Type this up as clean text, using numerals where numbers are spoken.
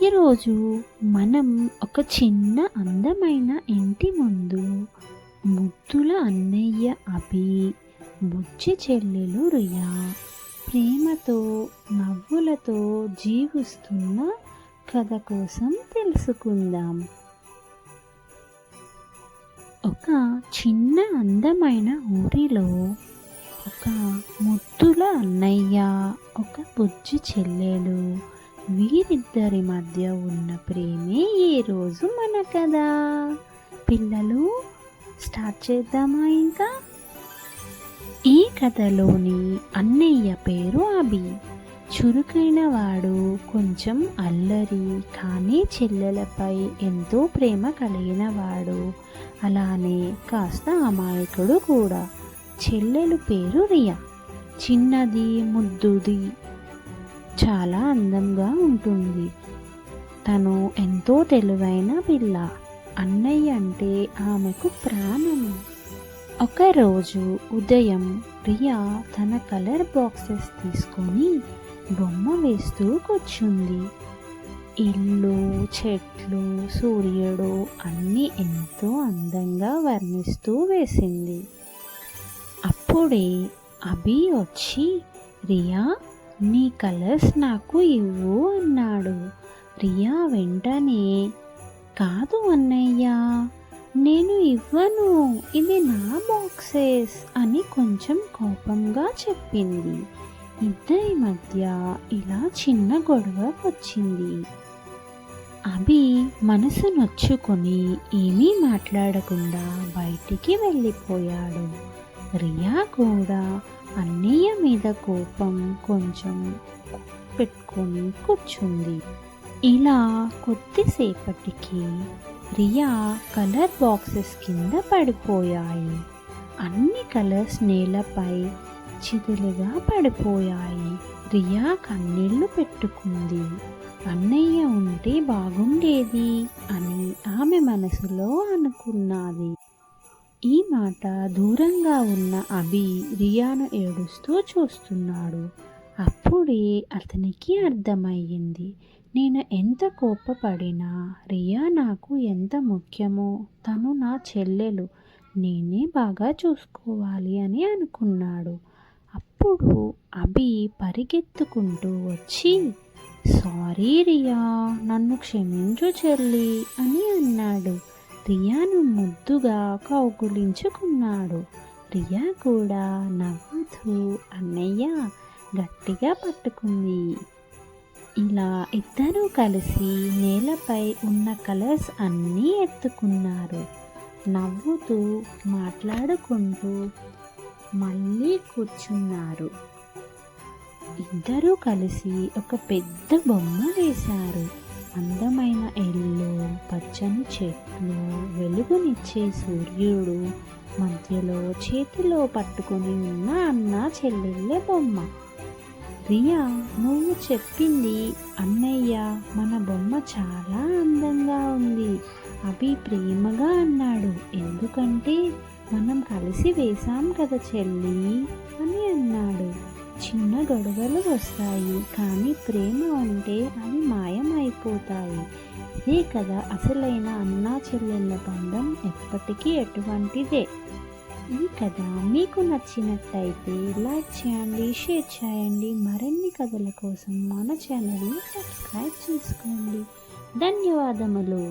ఈరోజు మనం ఒక చిన్న అందమైన ఇంటి ముందు ముద్దుల అన్నయ్య అభి, బుజ్జి చెల్లెలు రియా ప్రేమతో నవ్వులతో జీవిస్తున్న కథ కోసం తెలుసుకుందాం. ఒక చిన్న అందమైన ఊరిలో ఒక ముద్దుల అన్నయ్య, ఒక బుజ్జి చెల్లెలు, వీరిద్దరి మధ్య ఉన్న ప్రేమే ఈరోజు మన కథ. పిల్లలు, స్టార్ట్ చేద్దామా? ఇంకా ఈ కథలోని అన్నయ్య పేరు అభి. చురుకైన వాడు, కొంచెం అల్లరి, కానీ చెల్లెలపై ఎంతో ప్రేమ కలిగిన వాడు. అలానే కాస్త అమాయకుడు కూడా. చెల్లెలు పేరు రియా. చిన్నది, ముద్దుది, చాలా అందంగా ఉంటుంది. తను ఎంతో తెలివైన పిల్ల. అన్నయ్య అంటే ఆమెకు ప్రాణం. ఒకరోజు ఉదయం రియా తన కలర్ బాక్సెస్ తీసుకొని బొమ్మ వేస్తూ కూర్చుంది. ఇల్లు, చెట్లు, సూర్యుడు అన్నీ ఎంతో అందంగా వర్ణిస్తూ వేసింది. అప్పుడే అభి వచ్చి, రియా, నీ కలర్స్ నాకు ఇవ్వు అన్నాడు. రియా వెంటనే, కాదు అన్నయ్య, నేను ఇవ్వను, ఇది నా బాక్సెస్ అని కొంచెం కోపంగా చెప్పింది. ఇద్దరి మధ్య ఇలా చిన్న గొడవ వచ్చింది. అభి మనసు నొచ్చుకొని ఏమీ మాట్లాడకుండా బయటికి వెళ్ళిపోయాడు. రియా కూడా అన్నయ్య మీద కోపం కొంచెం పెట్టుకొని కూర్చుంది. ఇలా కొద్దిసేపటికి రియా కలర్ బాక్సెస్ కింద పడిపోయాయి. అన్ని కలర్స్ నేలపై చితులుగా పడిపోయాయి. రియా కన్నీళ్లు పెట్టుకుంది. అన్నయ్య ఉంటే బాగుండేది అని ఆమె మనసులో అనుకున్నది. ఈ మాట దూరంగా ఉన్న అభి రియాను ఏడుస్తూ చూస్తున్నాడు. అప్పుడే అతనికి అర్థమయ్యింది, నేను ఎంత కోపపడినా రియా నాకు ఎంత ముఖ్యమో. తను నా చెల్లెలు, నేనే బాగా చూసుకోవాలి అని అనుకున్నాడు. అప్పుడు అభి పరిగెత్తుకుంటూ వచ్చి, సారీ రియా, నన్ను క్షమించు చెల్లి అని అన్నాడు. రియాను ముద్దుగా కౌగులించుకున్నాడు. రియా కూడా నవ్వుతూ అన్నయ్య గట్టిగా పట్టుకుంది. ఇలా ఇద్దరూ కలిసి నేలపై ఉన్న కలర్స్ అన్నీ ఎత్తుకున్నారు. నవ్వుతూ మాట్లాడుకుంటూ మళ్ళీ కూర్చున్నారు. ఇద్దరూ కలిసి ఒక పెద్ద బొమ్మ వేశారు. అందమైన ఇల్లు, పచ్చని చెట్లు, వెలుగునిచ్చే సూర్యుడు, మధ్యలో చేతిలో పట్టుకొని ఉన్న అన్న చెల్లెళ్ళ బొమ్మ. రియా, నువ్వు చెప్పింది అన్నయ్య, మన బొమ్మ చాలా అందంగా ఉంది. అభి ప్రేమగా అన్నాడు. ఎందుకంటే మనం కలిసి వేశాం కదా చెల్లి అని అన్నాడు. చిన్న గొడవలు వస్తాయి, కానీ ప్రేమ ఉంటే అవి మాయమైపోతాయి. ఇదే కదా అసలైన అన్నా చెల్లెళ్ళ బంధం, ఎప్పటికీ ఎటువంటిదే. ఈ కథ మీకు నచ్చినట్టయితే లైక్ చేయండి, షేర్ చేయండి. మరిన్ని కథల కోసం మన ఛానల్ని సబ్స్క్రైబ్ చేసుకోండి. ధన్యవాదములు.